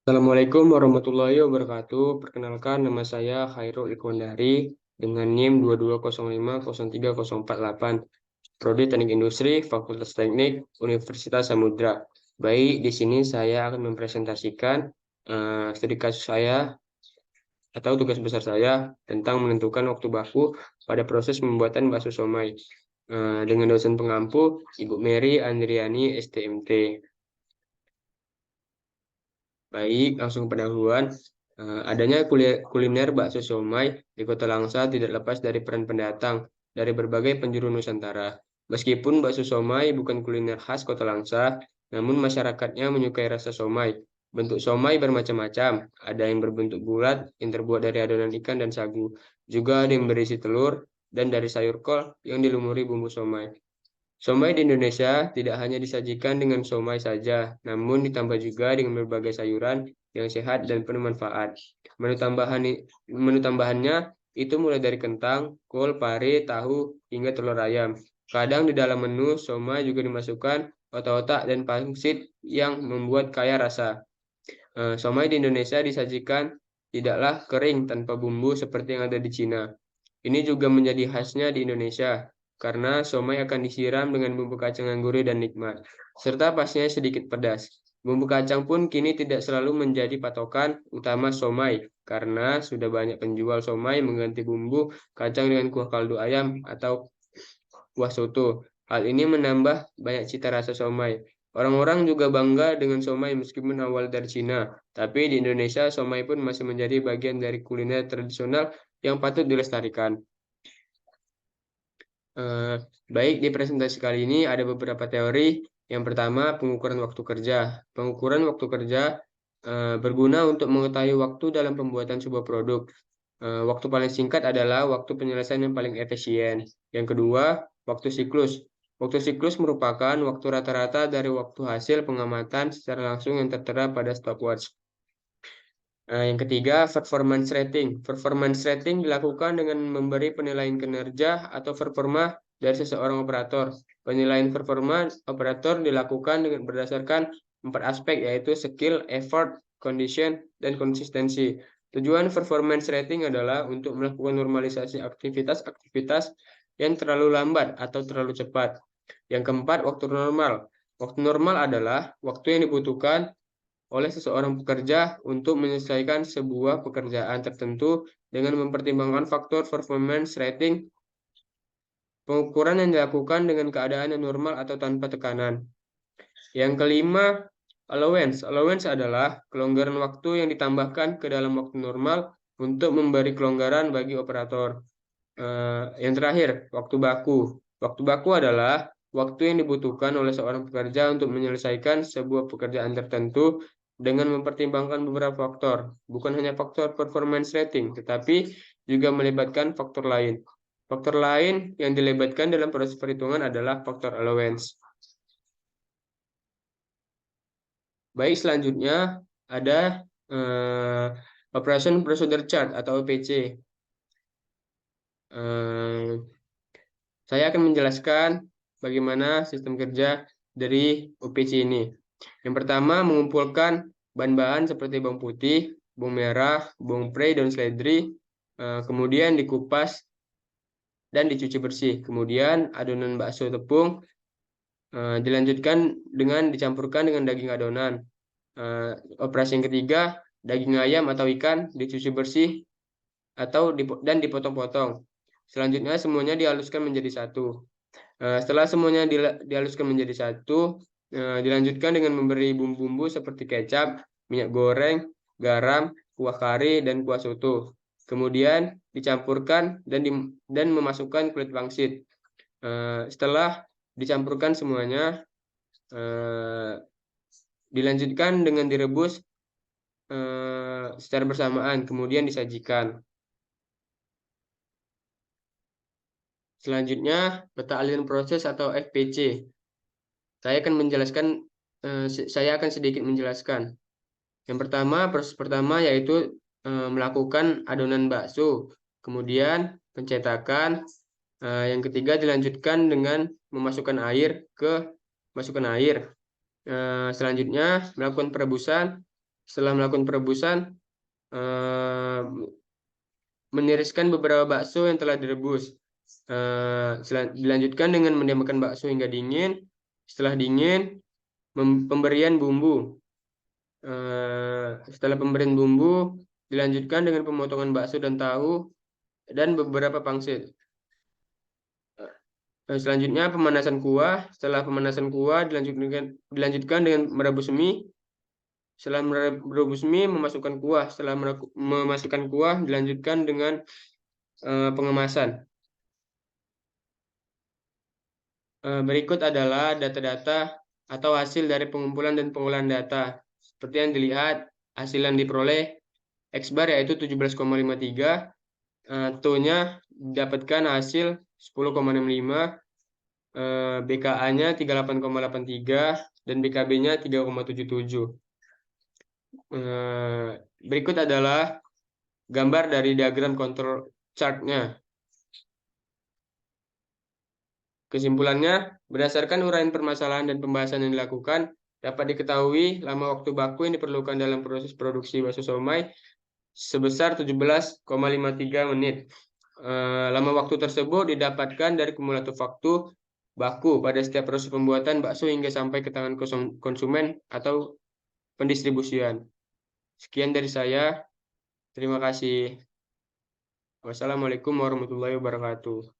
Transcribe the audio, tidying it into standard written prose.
Assalamualaikum warahmatullahi wabarakatuh. Perkenalkan, nama saya Khairul Ikhwandari dengan NIM 2205030488, Prodi Teknik Industri, Fakultas Teknik, Universitas Samudra. Baik, di sini saya akan mempresentasikan studi kasus saya atau tugas besar saya tentang menentukan waktu baku pada proses pembuatan bakso somai dengan dosen pengampu Ibu Mary Andriani STMT. Baik, langsung ke pendahuluan. Adanya kuliner bakso somai di Kota Langsa tidak lepas dari peran pendatang dari berbagai penjuru Nusantara. Meskipun bakso somai bukan kuliner khas Kota Langsa, namun masyarakatnya menyukai rasa somai. Bentuk somai bermacam-macam. Ada yang berbentuk bulat yang terbuat dari adonan ikan dan sagu. Juga ada yang berisi telur dan dari sayur kol yang dilumuri bumbu somai. Somai di Indonesia tidak hanya disajikan dengan somai saja, namun ditambah juga dengan berbagai sayuran yang sehat dan penuh manfaat. Menu tambahannya itu mulai dari kentang, kol, pare, tahu, hingga telur ayam. Kadang di dalam menu somai juga dimasukkan otak-otak dan pangsit yang membuat kaya rasa. Somai di Indonesia disajikan tidaklah kering tanpa bumbu seperti yang ada di Cina. Ini juga menjadi khasnya di Indonesia, karena somai akan disiram dengan bumbu kacang yang gurih dan nikmat, serta pastinya sedikit pedas. Bumbu kacang pun kini tidak selalu menjadi patokan utama somai, karena sudah banyak penjual somai mengganti bumbu kacang dengan kuah kaldu ayam atau kuah soto. Hal ini menambah banyak cita rasa somai. Orang-orang juga bangga dengan somai meskipun awal dari Cina, tapi di Indonesia somai pun masih menjadi bagian dari kuliner tradisional yang patut dilestarikan. Eh, Baik, di presentasi kali ini ada beberapa teori. Yang pertama, pengukuran waktu kerja. Pengukuran waktu kerja berguna untuk mengetahui waktu dalam pembuatan sebuah produk. Waktu paling singkat adalah waktu penyelesaian yang paling efisien. Yang kedua, waktu siklus. Waktu siklus merupakan waktu rata-rata dari waktu hasil pengamatan secara langsung yang tertera pada stopwatch. Yang ketiga, performance rating. Performance rating dilakukan dengan memberi penilaian kinerja atau performa dari seseorang operator. Penilaian performa operator dilakukan dengan berdasarkan 4 aspek, yaitu skill, effort, condition, dan konsistensi. Tujuan performance rating adalah untuk melakukan normalisasi aktivitas-aktivitas yang terlalu lambat atau terlalu cepat. Yang keempat, waktu normal. Waktu normal adalah waktu yang dibutuhkan oleh seseorang pekerja untuk menyelesaikan sebuah pekerjaan tertentu dengan mempertimbangkan faktor performance rating. Pengukuran yang dilakukan dengan keadaan yang normal atau tanpa tekanan. Yang kelima, allowance. Allowance adalah kelonggaran waktu yang ditambahkan ke dalam waktu normal untuk memberi kelonggaran bagi operator. Yang terakhir, waktu baku. Waktu baku adalah waktu yang dibutuhkan oleh seorang pekerja untuk menyelesaikan sebuah pekerjaan tertentu dengan mempertimbangkan beberapa faktor. Bukan hanya faktor performance rating, tetapi juga melibatkan faktor lain. Faktor lain yang dilibatkan dalam proses perhitungan adalah faktor allowance. Baik, selanjutnya ada Operation Procedure Chart atau OPC. Saya akan menjelaskan bagaimana sistem kerja dari OPC ini. Yang pertama, mengumpulkan bahan-bahan seperti bawang putih, bawang merah, bawang prei, daun seledri, kemudian dikupas dan dicuci bersih. Kemudian adonan bakso tepung dilanjutkan dengan dicampurkan dengan daging adonan. Operasi yang ketiga, daging ayam atau ikan dicuci bersih dan dipotong-potong. Selanjutnya semuanya dihaluskan menjadi satu. Setelah semuanya dihaluskan menjadi satu, dilanjutkan dengan memberi bumbu-bumbu seperti kecap, minyak goreng, garam, kuah kari, dan kuah soto. Kemudian dicampurkan dan memasukkan kulit pangsit. Setelah dicampurkan semuanya, dilanjutkan dengan direbus secara bersamaan, kemudian disajikan. Selanjutnya, peta aliran proses atau FPC. Saya akan sedikit menjelaskan. Yang pertama, proses pertama yaitu melakukan adonan bakso, kemudian pencetakan. Yang ketiga dilanjutkan dengan memasukkan air. Selanjutnya melakukan perebusan Setelah melakukan perebusan, meniriskan beberapa bakso yang telah direbus. Dilanjutkan dengan mendiamkan bakso hingga dingin. Setelah dingin, pemberian bumbu. Setelah pemberian bumbu, dilanjutkan dengan pemotongan bakso dan tahu dan beberapa pangsit. Selanjutnya pemanasan kuah. Setelah pemanasan kuah dilanjutkan dengan merebus mie. Setelah merebus mie, memasukkan kuah. Setelah memasukkan kuah, dilanjutkan dengan pengemasan. Berikut adalah data-data atau hasil dari pengumpulan dan pengolahan data. Seperti yang dilihat, hasil yang diperoleh X bar yaitu 17,53, To-nya didapatkan hasil 10,65, BKA-nya 38,83, dan BKB-nya 3,77. Berikut adalah gambar dari diagram kontrol chart-nya. Kesimpulannya, berdasarkan uraian permasalahan dan pembahasan yang dilakukan, dapat diketahui lama waktu baku yang diperlukan dalam proses produksi bakso siomay sebesar 17,53 menit. Lama waktu tersebut didapatkan dari kumulatif waktu baku pada setiap proses pembuatan bakso hingga sampai ke tangan konsumen atau pendistribusian. Sekian dari saya. Terima kasih. Wassalamualaikum warahmatullahi wabarakatuh.